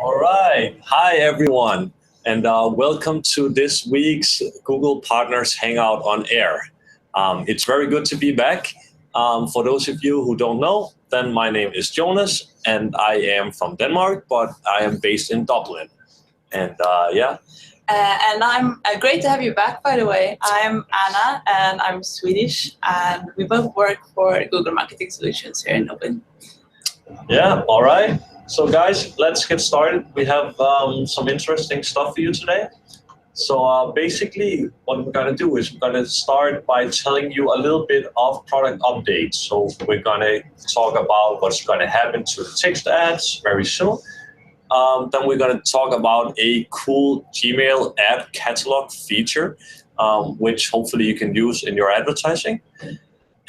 All right. Hi, everyone, and welcome to this week's Google Partners Hangout on Air. It's very good to be back. For those of you who don't know, then my name is Jonas, and I am from Denmark, but I am based in Dublin. And yeah, And I'm great to have you back, by the way. I'm Anna, and I'm Swedish, and we both work for Google Marketing Solutions here in Dublin. yeah, all right. So, guys, let's get started. We have some interesting stuff for you today. So basically, what we're going to do is we're going to start by telling you a little bit of product updates. So we're going to talk about what's going to happen to the text ads very soon. Then we're going to talk about a cool Gmail ad catalog feature, which hopefully you can use in your advertising.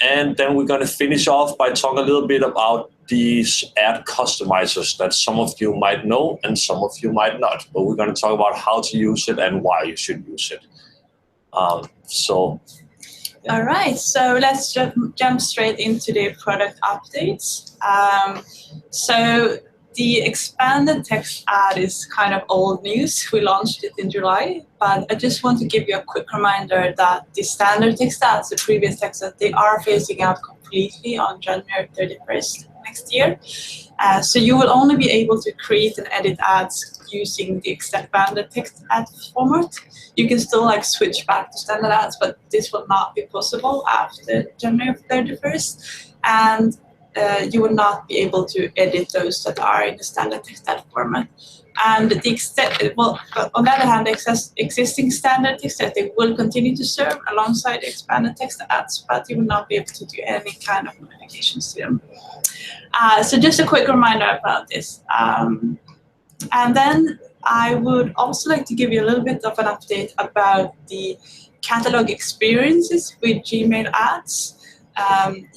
And then we're going to finish off by talking a little bit about these ad customizers that some of you might know and some of you might not. But we're going to talk about how to use it and why you should use it. So, yeah. All right, so let's jump straight into the product updates. So the expanded text ad is kind of old news. We launched it in July, but I just want to give you a quick reminder that the standard text ads, the previous text ads, they are phasing out completely on January 31st next year. So you will only be able to create and edit ads using the expanded text ad format. You can still switch back to standard ads, but this will not be possible after January 31st. And you will not be able to edit those that are in the standard text ad format. And on the other hand, the existing standard text ads, they will continue to serve alongside expanded text ads, but you will not be able to do any kind of modifications to them. So just a quick reminder about this. And then I would also like to give you a little bit of an update about the catalog experiences with Gmail ads.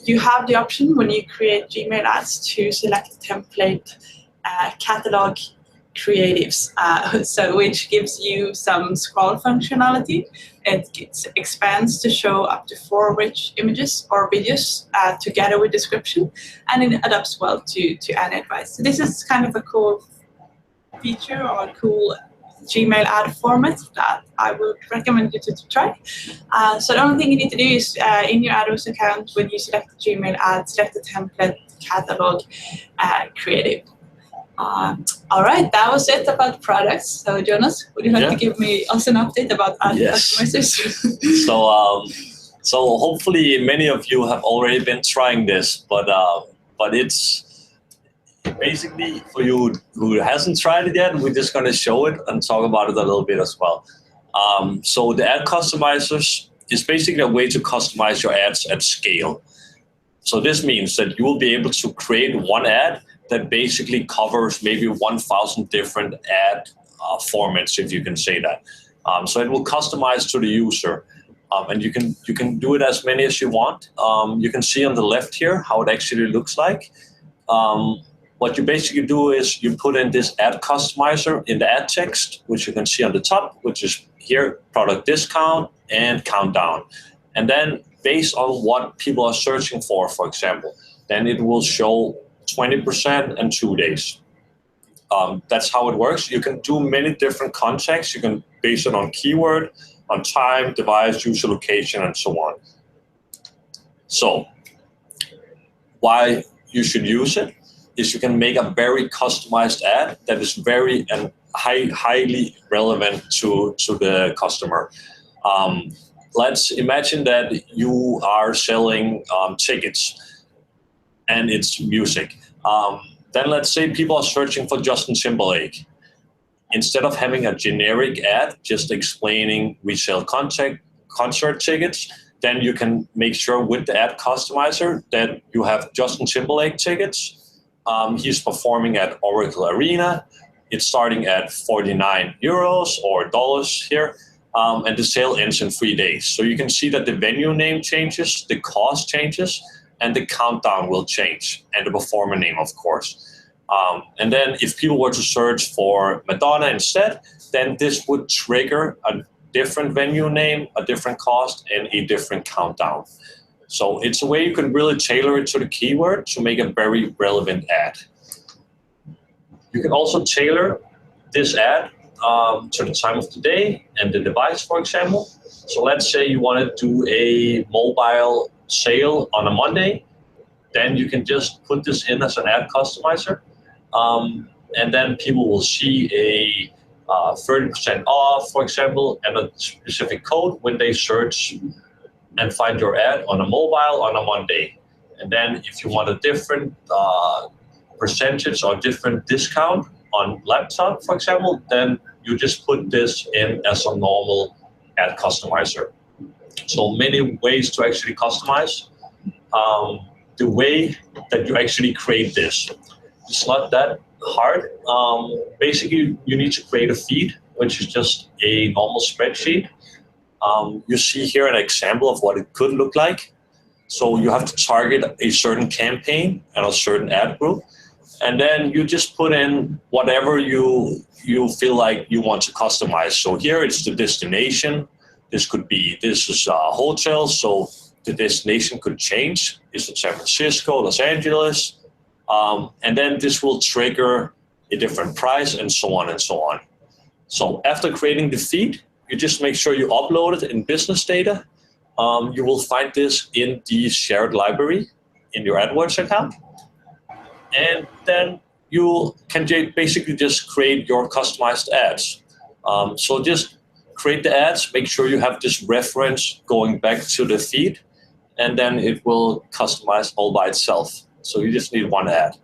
You have the option when you create Gmail ads to select template catalog creatives, which gives you some scroll functionality. It expands to show up to 4 rich images or videos together with description, and it adapts well to any advice. So this is kind of a cool feature or a cool Gmail ad format that I would recommend you to try. So the only thing you need to do is in your AdWords account, when you select the Gmail ad, select the template catalog creative. All right, that was it about products. So Jonas, would you like to give us an update about ad customizers? So hopefully many of you have already been trying this, but it's basically, for you who hasn't tried it yet, we're just going to show it and talk about it a little bit as well. So the ad customizers is basically a way to customize your ads at scale. So this means that you will be able to create one ad that basically covers maybe 1,000 different ad formats, if you can say that. So it will customize to the user. And you can do it as many as you want. You can see on the left here how it actually looks like. What you basically do is you put in this ad customizer in the ad text, which you can see on the top, which is here, product discount and countdown. And then based on what people are searching for example, then it will show 20% and 2 days. That's how it works. You can do many different contexts. You can base it on keyword, on time, device, user location, and so on. So why you should use it is you can make a very customized ad that is very and highly relevant to the customer. Let's imagine that you are selling tickets and it's music. Then let's say people are searching for Justin Timberlake. Instead of having a generic ad just explaining we sell concert tickets, then you can make sure with the ad customizer that you have Justin Timberlake tickets. He's performing at Oracle Arena. It's starting at 49 euros or dollars here. And the sale ends in 3 days. So you can see that the venue name changes, the cost changes, and the countdown will change, and the performer name, of course. And then if people were to search for Madonna instead, then this would trigger a different venue name, a different cost, and a different countdown. So it's a way you can really tailor it to the keyword to make a very relevant ad. You can also tailor this ad to the time of the day and the device, for example. So let's say you want to do a mobile sale on a Monday, then you can just put this in as an ad customizer, and then people will see a 30% off, for example, and a specific code when they search and find your ad on a mobile on a Monday. And then if you want a different percentage or different discount on laptop, for example, then you just put this in as a normal ad customizer. So many ways to actually customize. The way that you actually create this, it's not that hard. Basically, you need to create a feed, which is just a normal spreadsheet. You see here an example of what it could look like. So you have to target a certain campaign and a certain ad group. And then you just put in whatever you feel like you want to customize. So here it's the destination. This is a hotel, so the destination could change. Is it San Francisco, Los Angeles? And then this will trigger a different price and so on and so on. So after creating the feed, you just make sure you upload it in business data. You will find this in the shared library in your AdWords account. And then you can basically just create your customized ads. So just create the ads, make sure you have this reference going back to the feed, and then it will customize all by itself. So you just need one ad.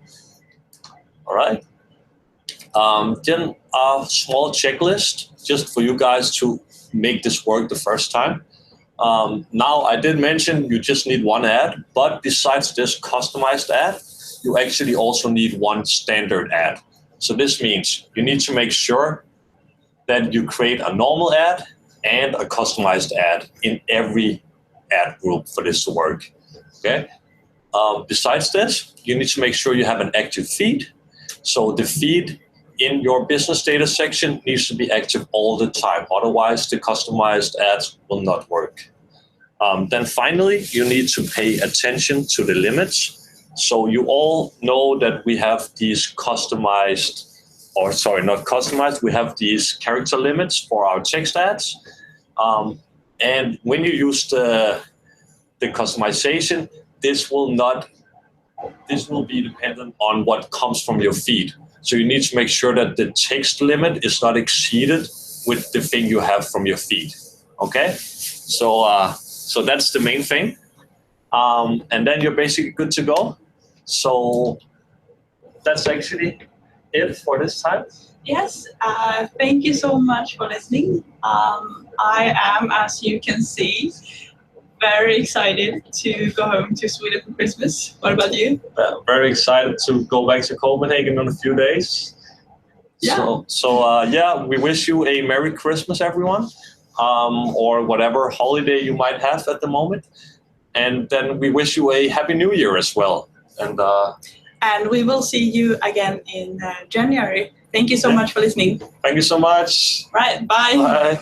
All right. Then a small checklist just for you guys to make this work the first time. Now, I did mention you just need one ad, but besides this customized ad, you actually also need one standard ad. So this means you need to make sure that you create a normal ad and a customized ad in every ad group for this to work. Okay. Besides this, you need to make sure you have an active feed. So the feed in your business data section needs to be active all the time. Otherwise, the customized ads will not work. Then finally, you need to pay attention to the limits. So you all know that we have these we have these character limits for our text ads. And when you use the customization, this will be dependent on what comes from your feed. So you need to make sure that the text limit is not exceeded with the thing you have from your feed. Okay? So that's the main thing. And then you're basically good to go. So that's actually it for this time. Yes, thank you so much for listening. I am, as you can see, very excited to go home to Sweden for Christmas. What about you? Very excited to go back to Copenhagen in a few days. Yeah. So we wish you a Merry Christmas, everyone, or whatever holiday you might have at the moment. And then we wish you a Happy New Year as well. And we will see you again in January. Thank you so much for listening. Thank you so much. Right, bye. Bye.